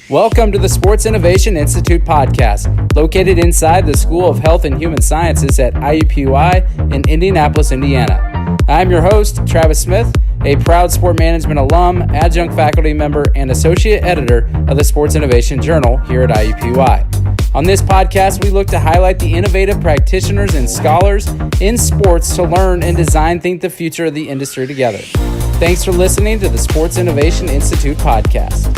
Welcome to the Sports Innovation Institute podcast, located inside the School of Health and Human Sciences at IUPUI in Indianapolis, Indiana. I'm your host, Travis Smith, a proud sport management alum, adjunct faculty member, and associate editor of the Sports Innovation Journal here at IUPUI. On this podcast, we look to highlight the innovative practitioners and scholars in sports to learn and design think the future of the industry together. Thanks for listening to the Sports Innovation Institute podcast.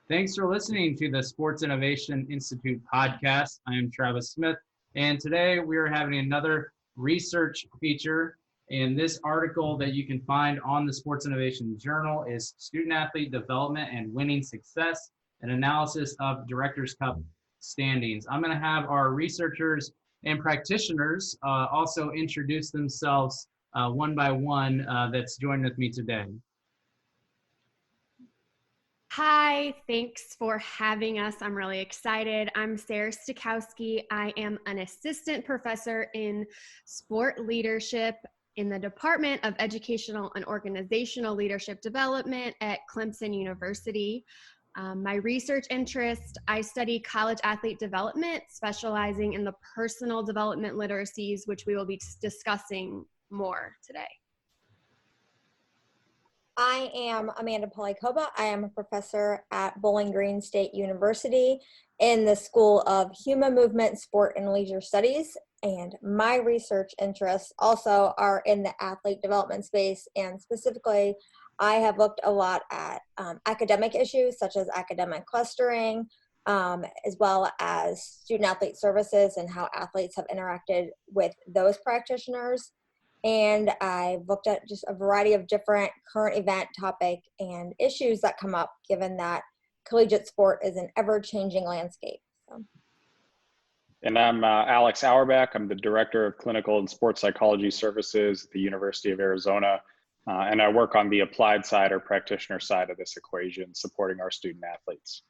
Thanks for listening to the Sports Innovation Institute podcast. I am Travis Smith, and today we are having another research feature. And this article that you can find on the Sports Innovation Journal is Student Athlete Development and Winning Success, an analysis of Directors Cup standings. I'm going to have our researchers and practitioners also introduce themselves one by one that's joined with me today. Hi, thanks for having us. I'm really excited. I'm Sarah Stokowski. I am an assistant professor in sport leadership in the Department of Educational and Organizational Leadership Development at Clemson University. My research interest, I study college athlete development, specializing in the personal development literacies, which we will be discussing more today. I am Amanda Polykoba. I am a professor at Bowling Green State University in the School of Human Movement, Sport, and Leisure Studies. And my research interests also are in the athlete development space. And specifically, I have looked a lot at academic issues such as academic clustering, as well as student athlete services and how athletes have interacted with those practitioners. And I've looked at just a variety of different current event topic and issues that come up, given that collegiate sport is an ever-changing landscape. So. And I'm Alex Auerbach. I'm the Director of Clinical and Sports Psychology Services at the University of Arizona. And I work on the applied side or practitioner side of this equation, supporting our student athletes.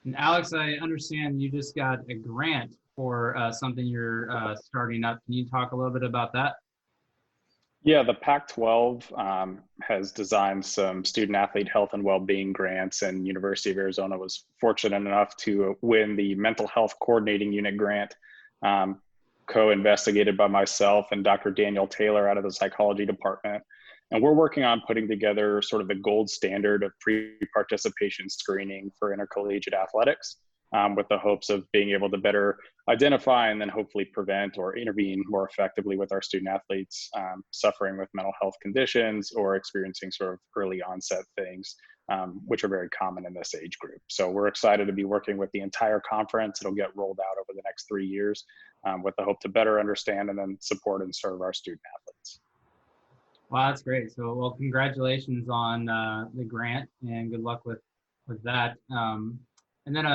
And Alex, I understand you just got a grant for something you're starting up. Can you talk a little bit about that? Yeah, the Pac-12 has designed some student athlete health and well-being grants, and University of Arizona was fortunate enough to win the mental health coordinating unit grant, co-investigated by myself and Dr. Daniel Taylor out of the psychology department. And we're working on putting together sort of the gold standard of pre-participation screening for intercollegiate athletics, with the hopes of being able to better identify and then hopefully prevent or intervene more effectively with our student athletes suffering with mental health conditions or experiencing sort of early onset things, which are very common in this age group. So we're excited to be working with the entire conference. It'll get rolled out over the next 3 years with the hope to better understand and then support and serve our student athletes. Wow, that's great. So, well, congratulations on the grant and good luck with that. And then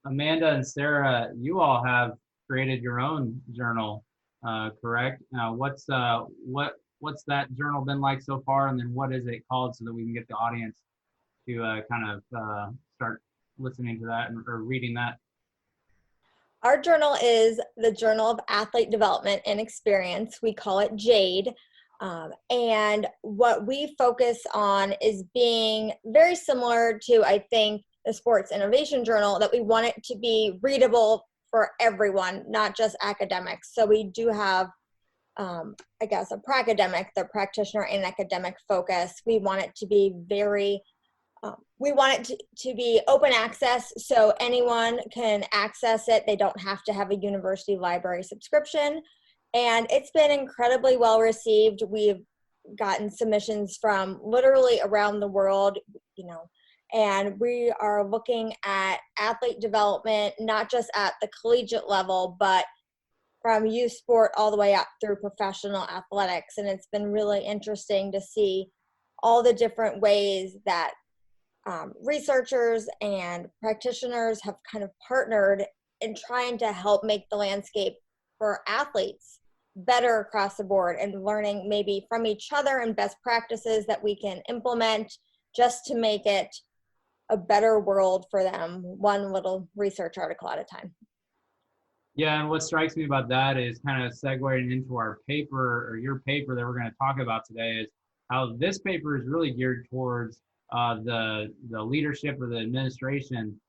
Amanda and Sarah, you all have created your own journal, correct? What's that journal been like so far, and then what is it called so that we can get the audience to kind of start listening to that or reading that? Our journal is the Journal of Athlete Development and Experience. We call it JADE. And what we focus on is being very similar to, I think, the Sports Innovation Journal, that we want it to be readable for everyone, not just academics. So we do have, I guess, a pracademic, the practitioner and academic focus. We want it to be we want it to be open access so anyone can access it. They don't have to have a university library subscription. And it's been incredibly well received. We've gotten submissions from literally around the world, and we are looking at athlete development, not just at the collegiate level, but from youth sport all the way up through professional athletics. And it's been really interesting to see all the different ways that researchers and practitioners have kind of partnered in trying to help make the landscape for athletes better across the board, and learning maybe from each other and best practices that we can implement just to make it a better world for them, one little research article at a time. Yeah, and what strikes me about that is kind of segueing into our paper or your paper that we're going to talk about today is how this paper is really geared towards the leadership or the administration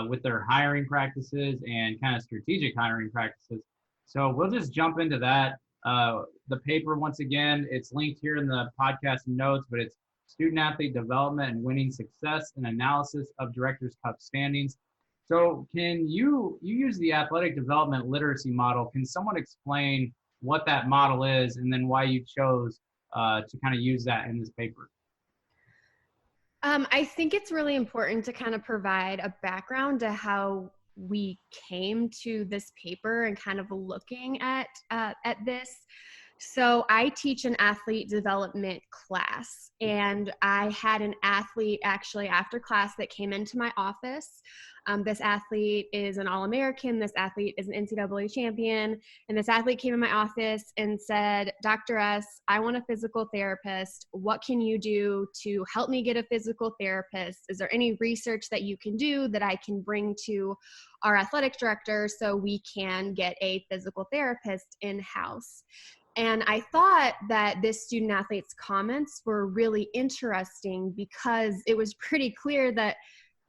with their hiring practices and kind of strategic hiring practices. So we'll just jump into that. The paper, once again, it's linked here in the podcast notes, but it's Student Athlete Development and Winning Success, an Analysis of Directors Cup Standings. So can you use the athletic development literacy model? Can someone explain what that model is and then why you chose to kind of use that in this paper? I think it's really important to kind of provide a background to how we came to this paper and kind of looking at this. So I teach an athlete development class, and I had an athlete actually after class that came into my office. This athlete is an All-American. This athlete is an NCAA champion. And this athlete came in my office and said, Dr. S, I want a physical therapist. What can you do to help me get a physical therapist? Is there any research that you can do that I can bring to our athletic director so we can get a physical therapist in-house? And I thought that this student athlete's comments were really interesting because it was pretty clear that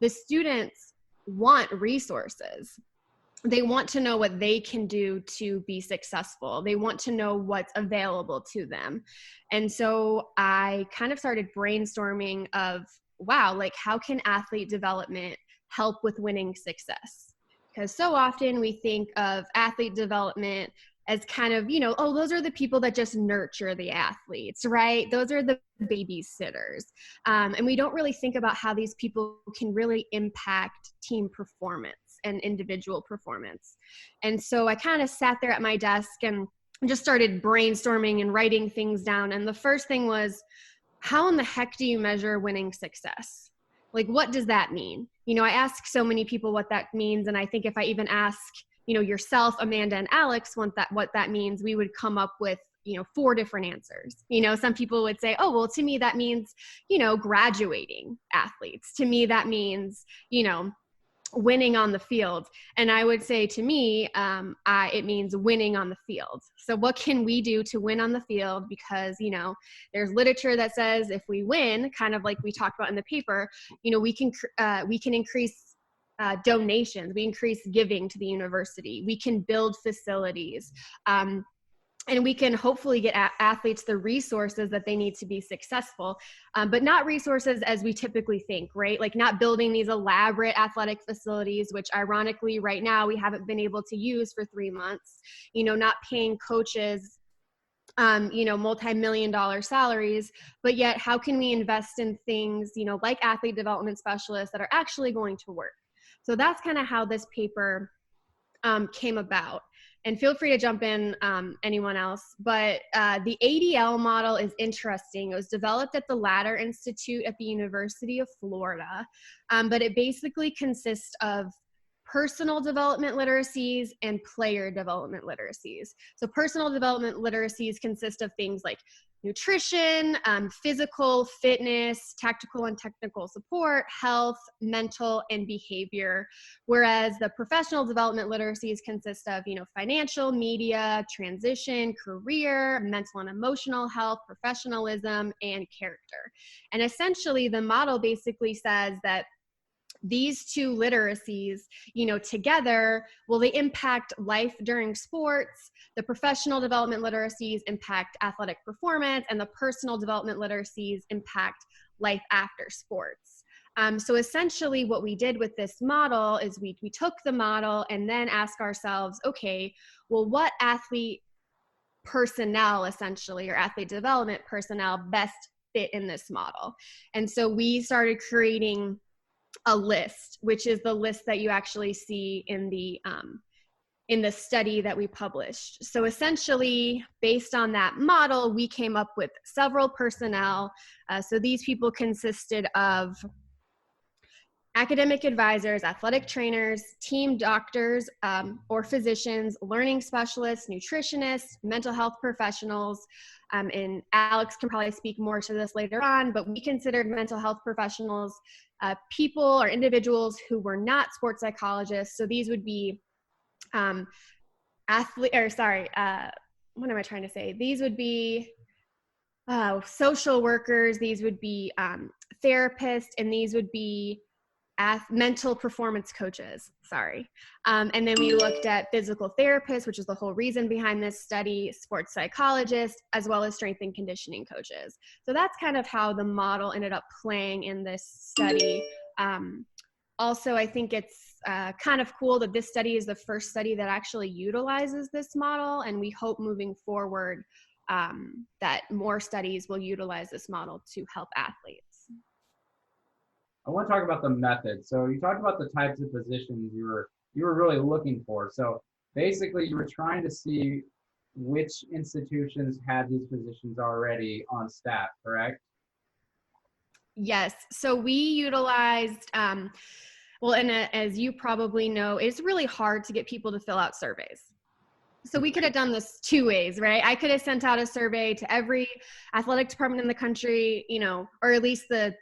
the students want resources. They want to know what they can do to be successful. They want to know what's available to them. And so I kind of started brainstorming of, wow, like how can athlete development help with winning success? Because so often we think of athlete development as kind of, you know, oh, those are the people that just nurture the athletes, right? Those are the babysitters. And we don't really think about how these people can really impact team performance and individual performance. And so I kind of sat there at my desk and just started brainstorming and writing things down. And the first thing was, how in the heck do you measure winning success? Like, what does that mean? You know, I ask so many people what that means. And I think if I even ask, you know, yourself, Amanda, and Alex what that means, we would come up with, you know, 4 different answers. You know, some people would say, oh, well, to me, that means, you know, graduating athletes. To me, that means, you know, winning on the field. And I would say to me, it means winning on the field. So what can we do to win on the field? Because, you know, there's literature that says if we win, kind of like we talked about in the paper, you know, we can increase donations, we increase giving to the university, we can build facilities, and we can hopefully get athletes the resources that they need to be successful, but not resources as we typically think, right? Like not building these elaborate athletic facilities, which ironically right now we haven't been able to use for 3 months, you know, not paying coaches you know, multi-million-dollar salaries, but yet how can we invest in things, you know, like athlete development specialists that are actually going to work? So that's kind of how this paper came about. And feel free to jump in, anyone else. But the ADL model is interesting. It was developed at the Ladder Institute at the University of Florida. But it basically consists of personal development literacies and player development literacies. So personal development literacies consist of things like nutrition, physical, fitness, tactical and technical support, health, mental, and behavior. Whereas the professional development literacies consist of, you know, financial, media, transition, career, mental and emotional health, professionalism, and character. And essentially the model basically says that these 2 literacies, you know, together, will they impact life during sports? The professional development literacies impact athletic performance, and the personal development literacies impact life after sports. So essentially what we did with this model is we took the model and then asked ourselves, okay, well, what athlete personnel essentially, or athlete development personnel best fit in this model? And so we started creating a list, which is the list that you actually see in the study that we published. So essentially, based on that model, we came up with several personnel. So these people consisted of academic advisors, athletic trainers, team doctors or physicians, learning specialists, nutritionists, mental health professionals, and Alex can probably speak more to this later on, but we considered mental health professionals people or individuals who were not sports psychologists. So these would be what am I trying to say? These would be social workers, these would be therapists, and these would be mental performance coaches, and then we looked at physical therapists, which is the whole reason behind this study, sports psychologists, as well as strength and conditioning coaches. So that's kind of how the model ended up playing in this study. Also, I think it's kind of cool that this study is the first study that actually utilizes this model, and we hope moving forward that more studies will utilize this model to help athletes. I want to talk about the method. So you talked about the types of positions you were really looking for. So basically you were trying to see which institutions had these positions already on staff, correct? Yes. So we utilized, and as you probably know, it's really hard to get people to fill out surveys. So we could have done this two ways, right? I could have sent out a survey to every athletic department in the country, or at least we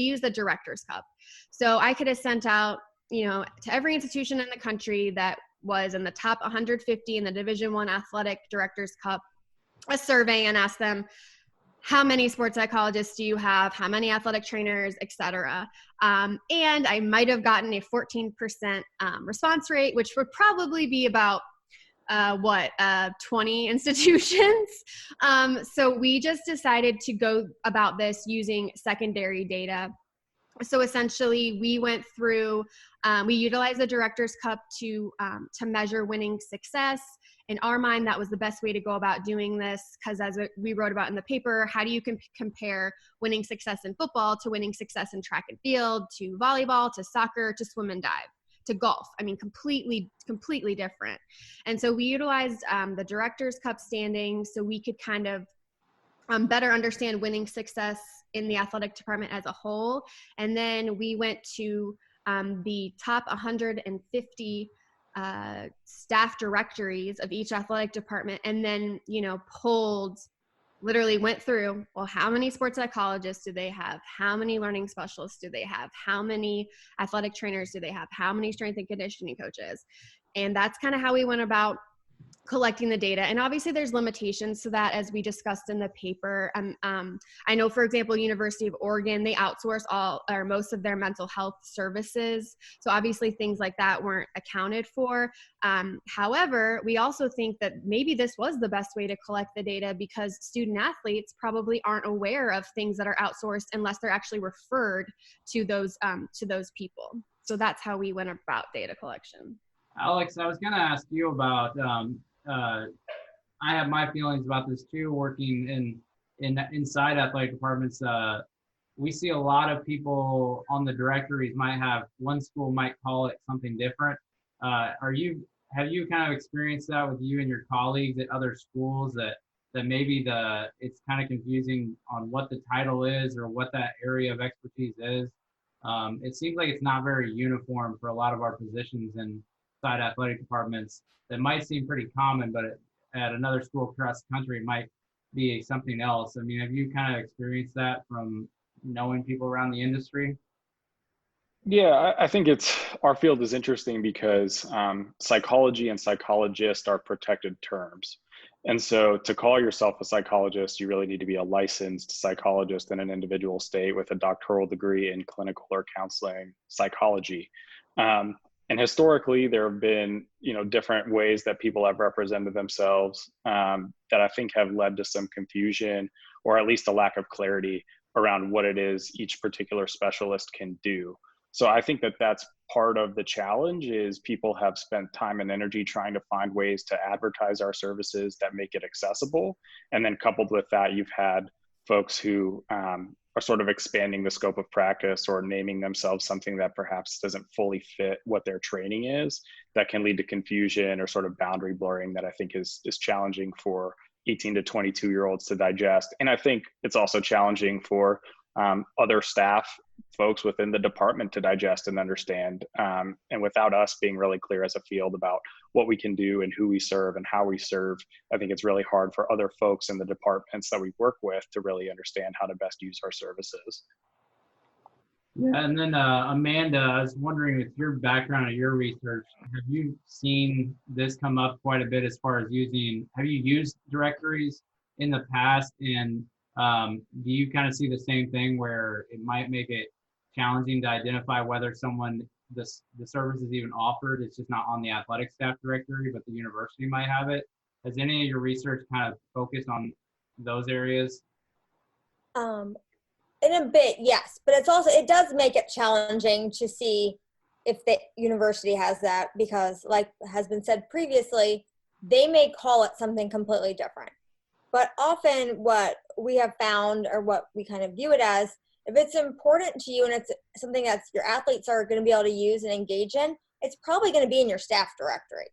use the Directors Cup. So I could have sent out, to every institution in the country that was in the top 150 in the Division I Athletic Directors Cup, a survey, and asked them, how many sports psychologists do you have? How many athletic trainers, et cetera? And I might have gotten a 14% response rate, which would probably be about 20 institutions. So we just decided to go about this using secondary data. So essentially we went through, we utilized the Directors Cup to measure winning success. In our mind, that was the best way to go about doing this, because as we wrote about in the paper, how do you compare winning success in football to winning success in track and field, to volleyball, to soccer, to swim and dive, to golf? I mean, completely different. And so we utilized the Directors Cup standings so we could kind of better understand winning success in the athletic department as a whole. And then we went to the top 150 staff directories of each athletic department, and then went through, well, how many sports psychologists do they have, how many learning specialists do they have, how many athletic trainers do they have, how many strength and conditioning coaches. And that's kind of how we went about collecting the data. And obviously there's limitations to that, as we discussed in the paper. I know, for example, University of Oregon, they outsource all or most of their mental health services. So obviously things like that weren't accounted for. However, we also think that maybe this was the best way to collect the data, because student athletes probably aren't aware of things that are outsourced unless they're actually referred to those people. So that's how we went about data collection. Alex, I was going to ask you about, I have my feelings about this too, working inside athletic departments. We see a lot of people on the directories one school might call it something different. Have you kind of experienced that with you and your colleagues at other schools, that maybe it's kind of confusing on what the title is or what that area of expertise is? It seems like it's not very uniform for a lot of our positions inside athletic departments that might seem pretty common, but at another school across the country it might be something else. I mean, have you kind of experienced that from knowing people around the industry? Yeah, I think our field is interesting because psychology and psychologist are protected terms. And so to call yourself a psychologist, you really need to be a licensed psychologist in an individual state with a doctoral degree in clinical or counseling psychology. And historically, there have been, different ways that people have represented themselves that I think have led to some confusion, or at least a lack of clarity around what it is each particular specialist can do. So I think that that's part of the challenge, is people have spent time and energy trying to find ways to advertise our services that make it accessible. And then coupled with that, you've had folks who are sort of expanding the scope of practice or naming themselves something that perhaps doesn't fully fit what their training is, that can lead to confusion or sort of boundary blurring that I think is challenging for 18 to 22-year-olds to digest. And I think it's also challenging for other staff folks within the department to digest and understand. And without us being really clear as a field about what we can do and who we serve and how we serve, I think it's really hard for other folks in the departments that we work with to really understand how to best use our services. Yeah, and then Amanda, I was wondering with your background and your research, have you seen this come up quite a bit as far as have you used directories in the past? And do you kind of see the same thing where it might make it challenging to identify whether the service is even offered, it's just not on the athletic staff directory, but the university might have it? Has any of your research kind of focused on those areas? Um, in a bit, yes, but it does make it challenging to see if the university has that, because like has been said previously, they may call it something completely different. But often what we have found, or what we kind of view it as, if it's important to you and it's something that your athletes are going to be able to use and engage in, it's probably going to be in your staff directory.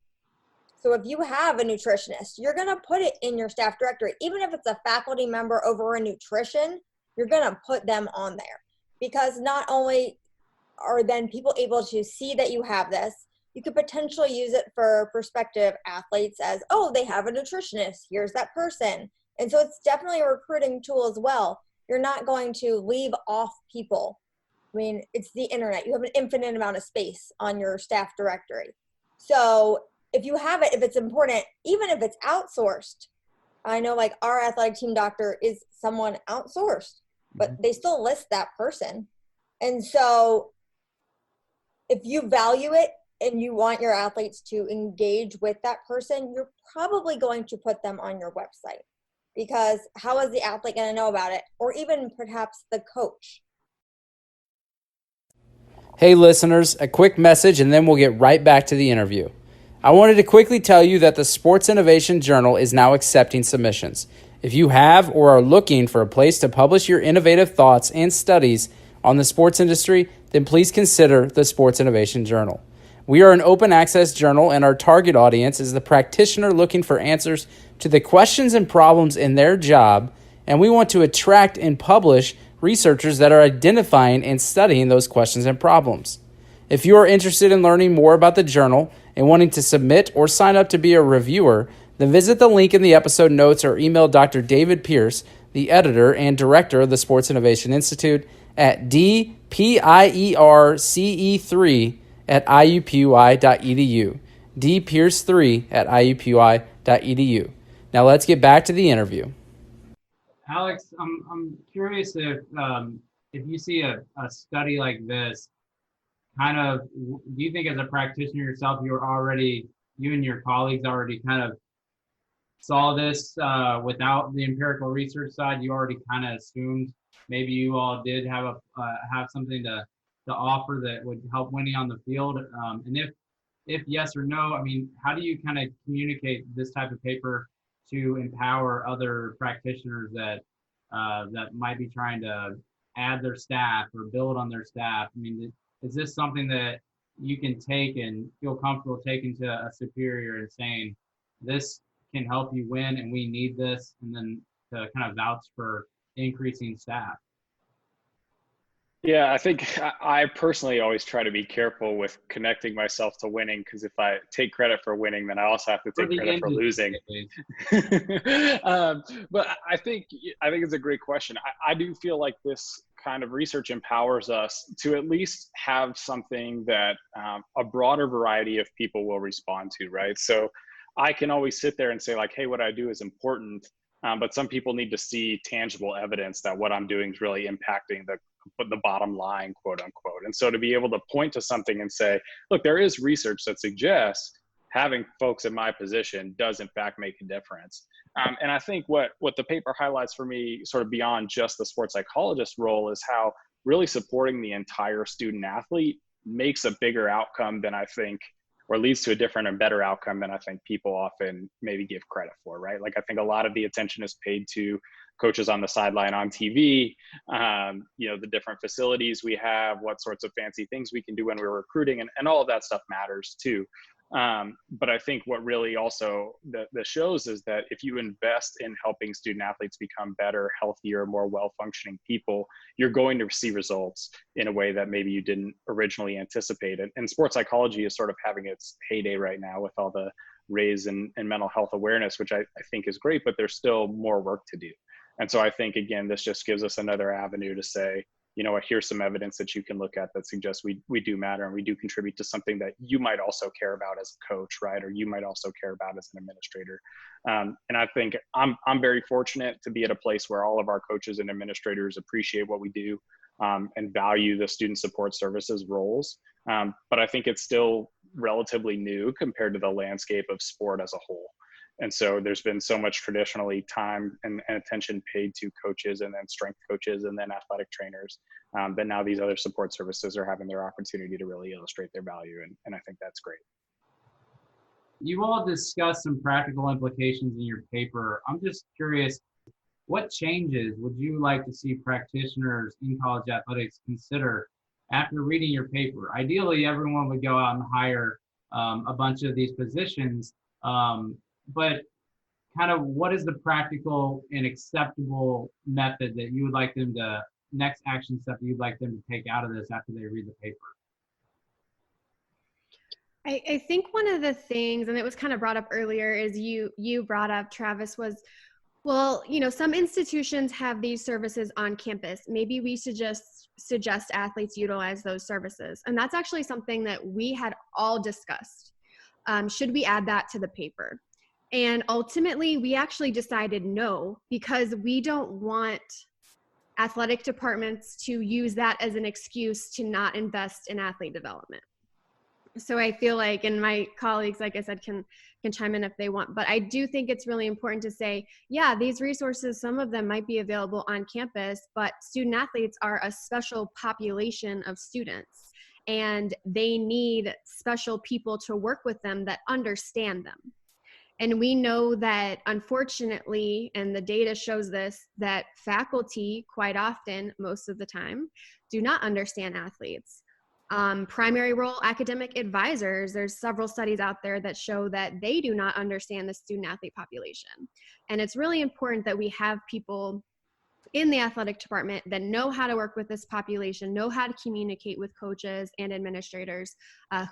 So if you have a nutritionist, you're going to put it in your staff directory. Even if it's a faculty member over in nutrition, you're going to put them on there, because not only are then people able to see that you have this, you could potentially use it for prospective athletes as, oh, they have a nutritionist, here's that person. And so it's definitely a recruiting tool as well. You're not going to leave off people. I mean, it's the internet. You have an infinite amount of space on your staff directory. So if you have it, if it's important, even if it's outsourced, I know like our athletic team doctor is someone outsourced, but they still list that person. And so if you value it and you want your athletes to engage with that person, you're probably going to put them on your website, because how is the athlete going to know about it? Or even perhaps the coach. Hey listeners, a quick message and then we'll get right back to the interview. I wanted to quickly tell you that the Sports Innovation Journal is now accepting submissions. If you have or are looking for a place to publish your innovative thoughts and studies on the sports industry, then please consider the Sports Innovation Journal. We are an open access journal, and our target audience is the practitioner looking for answers to the questions and problems in their job, and we want to attract and publish researchers that are identifying and studying those questions and problems. If you are interested in learning more about the journal and wanting to submit or sign up to be a reviewer, then visit the link in the episode notes or email Dr. David Pierce, the editor and director of the Sports Innovation Institute, at dpierce3@iupui.edu, dpierce3@iupui.edu. Now let's get back to the interview. Alex, I'm curious if you see a study like this, do you think as a practitioner yourself, you and your colleagues already kind of saw this without the empirical research side? You already kind of assumed maybe you all did have something to offer that would help winning on the field, and if yes or no, I mean, how do you kind of communicate this type of paper to empower other practitioners that might be trying to add their staff or build on their staff? I mean, is this something that you can take and feel comfortable taking to a superior and saying, this can help you win and we need this, and then to kind of vouch for increasing staff? Yeah, I think I personally always try to be careful with connecting myself to winning, because if I take credit for winning, then I also have to take credit for losing. But I think it's a great question. I do feel like this kind of research empowers us to at least have something that a broader variety of people will respond to, right? So I can always sit there and say like, hey, what I do is important, but some people need to see tangible evidence that what I'm doing is really impacting the bottom line, quote unquote. And so to be able to point to something and say, look, there is research that suggests having folks in my position does in fact make a difference. And I think what the paper highlights for me, sort of beyond just the sports psychologist role, is how really supporting the entire student athlete makes a bigger outcome than I think, or leads to a different and better outcome than I think people often maybe give credit for, right? Like I think a lot of the attention is paid to coaches on the sideline on TV, the different facilities we have, what sorts of fancy things we can do when we're recruiting, and all of that stuff matters too. But I think what really also the shows is that if you invest in helping student athletes become better, healthier, more well-functioning people, you're going to see results in a way that maybe you didn't originally anticipate. And sports psychology is sort of having its heyday right now with all the raise in mental health awareness, which I think is great, but there's still more work to do. And so I think, again, this just gives us another avenue to say, here's some evidence that you can look at that suggests we do matter and we do contribute to something that you might also care about as a coach, right? Or you might also care about as an administrator. And I think I'm very fortunate to be at a place where all of our coaches and administrators appreciate what we do and value the student support services roles. But I think it's still relatively new compared to the landscape of sport as a whole. And so there's been so much traditionally time and attention paid to coaches and then strength coaches and then athletic trainers that now these other support services are having their opportunity to really illustrate their value. And I think that's great. You all discussed some practical implications in your paper. I'm just curious, what changes would you like to see practitioners in college athletics consider after reading your paper? Ideally, everyone would go out and hire a bunch of these positions, but kind of what is the practical and acceptable method that you would like them to, next action step that you'd like them to take out of this after they read the paper? I think one of the things, and it was kind of brought up earlier, is you brought up, Travis, was, well, some institutions have these services on campus. Maybe we should just suggest athletes utilize those services. And that's actually something that we had all discussed. Should we add that to the paper? And ultimately, we actually decided no, because we don't want athletic departments to use that as an excuse to not invest in athlete development. So I feel like, and my colleagues, like I said, can chime in if they want, but I do think it's really important to say, yeah, these resources, some of them might be available on campus, but student athletes are a special population of students, and they need special people to work with them that understand them. And we know that, unfortunately, and the data shows this, that faculty quite often, most of the time, do not understand athletes. Primary role academic advisors, there's several studies out there that show that they do not understand the student athlete population. And it's really important that we have people in the athletic department that know how to work with this population, know how to communicate with coaches and administrators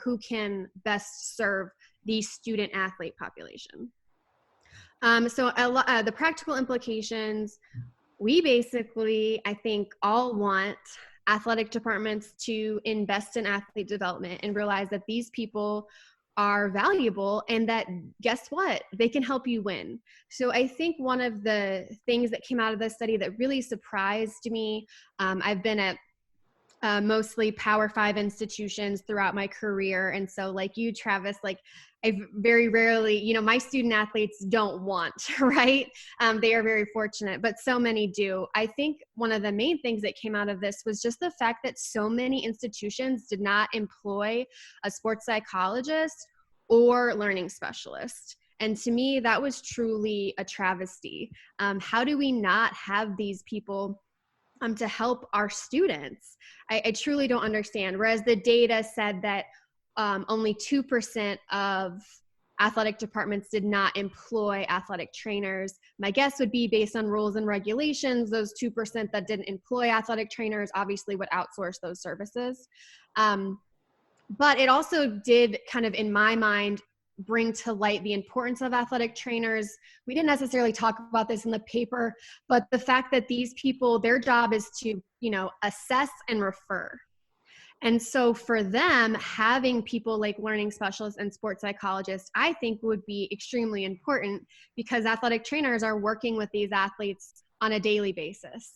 who can best serve the student athlete population. So the practical implications, we basically, I think, all want athletic departments to invest in athlete development and realize that these people are valuable and that, guess what, they can help you win. So I think one of the things that came out of this study that really surprised me, I've been at mostly Power 5 institutions throughout my career. And so like you, Travis, like I very rarely, my student athletes don't want, right? They are very fortunate, but so many do. I think one of the main things that came out of this was just the fact that so many institutions did not employ a sports psychologist or learning specialist. And to me, that was truly a travesty. How do we not have these people to help our students? I truly don't understand. Whereas the data said that only 2% of athletic departments did not employ athletic trainers. My guess would be, based on rules and regulations, those 2% that didn't employ athletic trainers obviously would outsource those services. But it also did kind of, in my mind, bring to light the importance of athletic trainers. We didn't necessarily talk about this in the paper, but the fact that these people, their job is to, assess and refer. And so for them, having people like learning specialists and sports psychologists, I think would be extremely important, because athletic trainers are working with these athletes on a daily basis.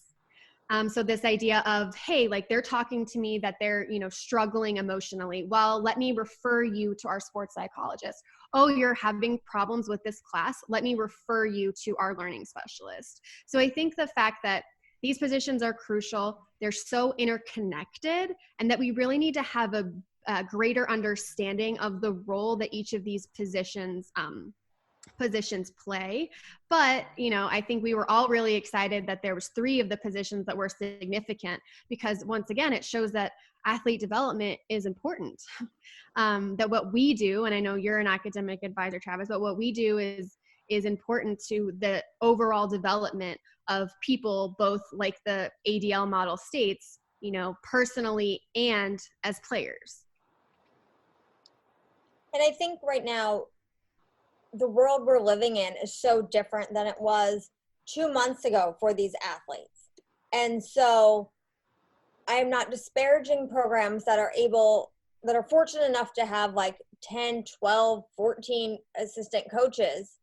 So this idea of, hey, like they're talking to me that they're, struggling emotionally. Well, let me refer you to our sports psychologist. Oh, you're having problems with this class. Let me refer you to our learning specialist. So I think the fact that these positions are crucial, they're so interconnected, and that we really need to have a greater understanding of the role that each of these positions play. But, I think we were all really excited that there was 3 of the positions that were significant, because once again, it shows that athlete development is important. That what we do, and I know you're an academic advisor, Travis, but what we do is important to the overall development of people, both like the ADL model states, personally and as players. And I think right now, the world we're living in is so different than it was 2 months ago for these athletes. And so I am not disparaging programs that are fortunate enough to have like 10, 12, 14 assistant coaches.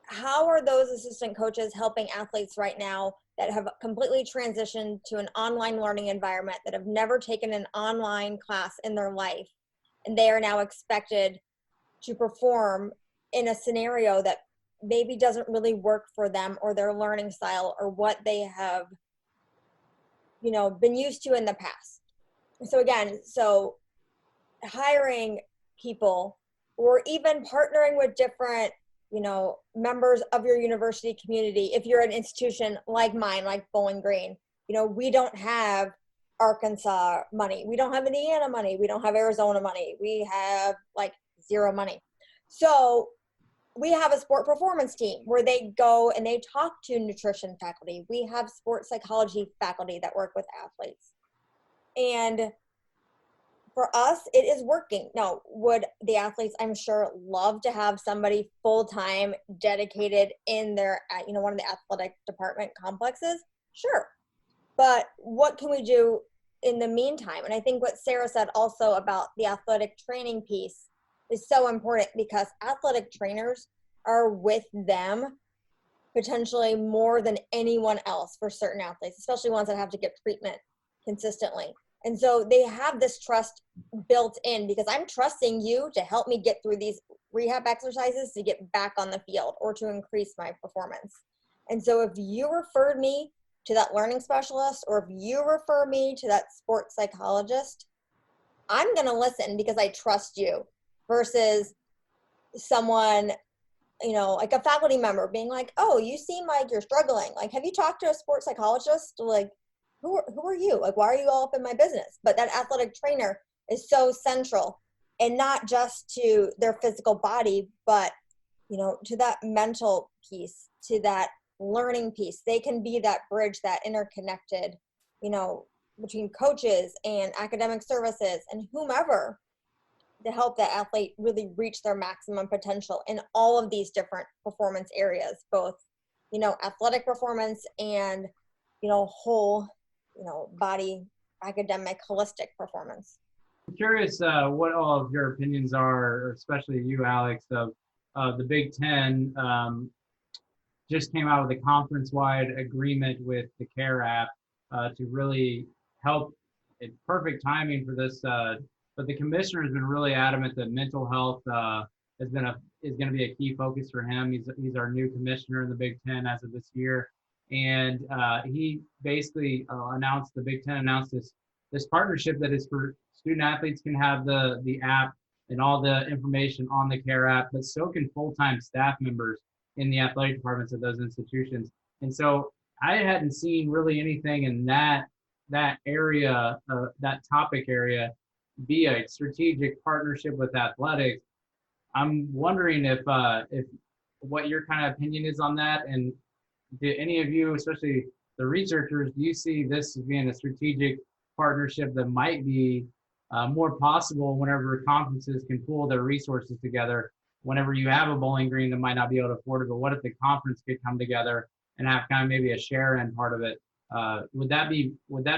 How are those assistant coaches helping athletes right now that have completely transitioned to an online learning environment, that have never taken an online class in their life, and they are now expected to perform in a scenario that maybe doesn't really work for them or their learning style or what they have, been used to in the past? So again, hiring people or even partnering with different, members of your university community. If you're an institution like mine, like Bowling Green, we don't have Arkansas money. We don't have Indiana money. We don't have Arizona money. We have like zero money. So we have a sport performance team where they go and they talk to nutrition faculty. We have sports psychology faculty that work with athletes. And for us, it is working. Now, would the athletes, I'm sure, love to have somebody full-time dedicated in their, one of the athletic department complexes? Sure. But what can we do in the meantime? And I think what Sarah said also about the athletic training piece is so important, because athletic trainers are with them potentially more than anyone else for certain athletes, especially ones that have to get treatment consistently. And so they have this trust built in, because I'm trusting you to help me get through these rehab exercises to get back on the field or to increase my performance. And so if you referred me to that learning specialist, or if you refer me to that sports psychologist, I'm going to listen because I trust you, versus someone, like a faculty member being like, oh, you seem like you're struggling. Like, have you talked to a sports psychologist? Like, who are you? Like, why are you all up in my business? But that athletic trainer is so central, and not just to their physical body, but, to that mental piece, to that learning piece. They can be that bridge, that interconnected, between coaches and academic services and whomever, to help that athlete really reach their maximum potential in all of these different performance areas, both, athletic performance and, whole, body, academic, holistic performance. I'm curious what all of your opinions are, especially you, Alex, of the Big Ten. Just came out with a conference-wide agreement with the CARE app to really help. It's perfect timing for this, but the commissioner has been really adamant that mental health is going to be a key focus for him. He's our new commissioner in the Big Ten as of this year, and he basically announced, the Big Ten announced this partnership that is for student athletes can have the app and all the information on the CARE app, but so can full-time staff members in the athletic departments of those institutions. And so I hadn't seen really anything in that area, that topic area, be a strategic partnership with athletics. I'm wondering if what your kind of opinion is on that, and do any of you, especially the researchers, do you see this as being a strategic partnership that might be more possible whenever conferences can pool their resources together? Whenever you have a Bowling Green that might not be able to afford it, but what if the conference could come together and have kind of maybe a share in part of it? Would that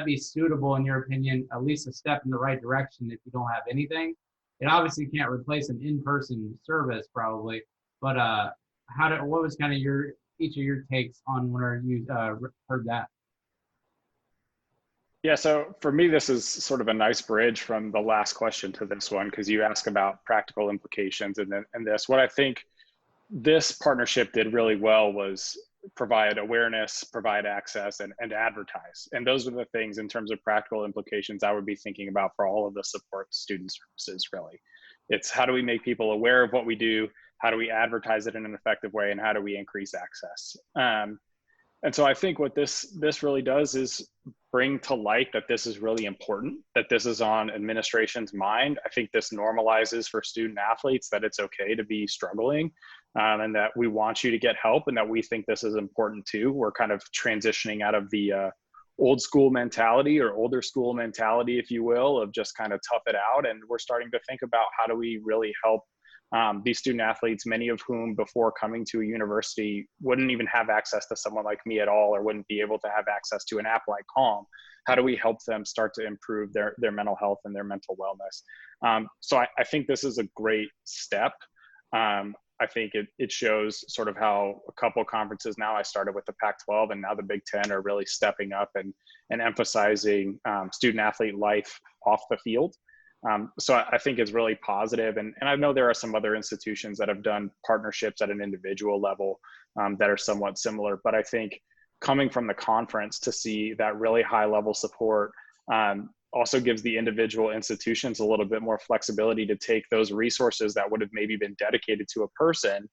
be suitable in your opinion? At least a step in the right direction if you don't have anything. It obviously can't replace an in-person service probably, but what was kind of each of your takes on whenever you heard that? Yeah, so for me, this is sort of a nice bridge from the last question to this one, because you ask about practical implications and this. What I think this partnership did really well was provide awareness, provide access, and advertise. And those are the things in terms of practical implications I would be thinking about for all of the support student services, really. It's how do we make people aware of what we do? How do we advertise it in an effective way? And how do we increase access? And so I think what this really does is bring to light that this is really important, that this is on administration's mind. I think this normalizes for student athletes that it's okay to be struggling, and that we want you to get help, and that we think this is important too. We're kind of transitioning out of the old school mentality, or older school mentality, if you will, of just kind of tough it out. And we're starting to think about how do we really help These student athletes, many of whom before coming to a university wouldn't even have access to someone like me at all, or wouldn't be able to have access to an app like Calm. How do we help them start to improve their mental health and their mental wellness? So I think this is a great step. I think it shows sort of how a couple of conferences now, I started with the Pac-12 and now the Big Ten, are really stepping up and emphasizing student athlete life off the field. So I think it's really positive. And I know there are some other institutions that have done partnerships at an individual level that are somewhat similar. But I think coming from the conference to see that really high level support also gives the individual institutions a little bit more flexibility to take those resources that would have maybe been dedicated to a person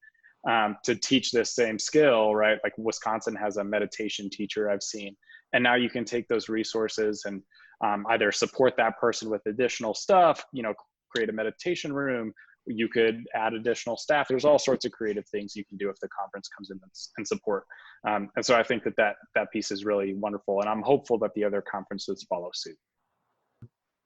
to teach this same skill, right? Like Wisconsin has a meditation teacher I've seen. And now you can take those resources and either support that person with additional stuff, create a meditation room. You could add additional staff. There's all sorts of creative things you can do if the conference comes in and support. And so I think that piece is really wonderful. And I'm hopeful that the other conferences follow suit.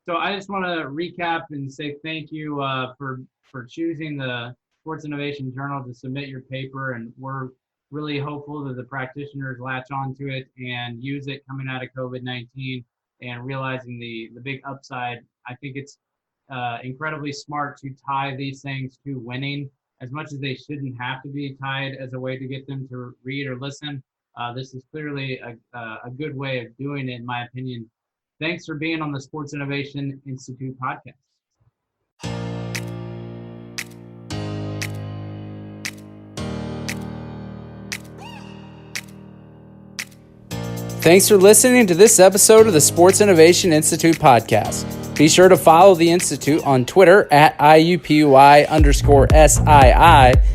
So I just want to recap and say thank you for choosing the Sports Innovation Journal to submit your paper. And we're really hopeful that the practitioners latch onto it and use it coming out of COVID-19 and realizing the big upside. I think it's incredibly smart to tie these things to winning, as much as they shouldn't have to be tied as a way to get them to read or listen. This is clearly a good way of doing it, in my opinion. Thanks for being on the Sports Innovation Institute podcast. Thanks for listening to this episode of the Sports Innovation Institute podcast. Be sure to follow the Institute on Twitter at IUPUI_SII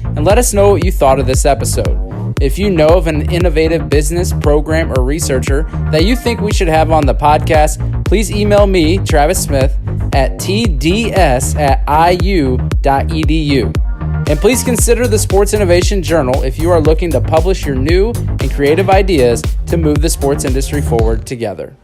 and let us know what you thought of this episode. If you know of an innovative business, program, or researcher that you think we should have on the podcast, please email me, Travis Smith, at tds@iu.edu. And please consider the Sports Innovation Journal if you are looking to publish your new and creative ideas to move the sports industry forward together.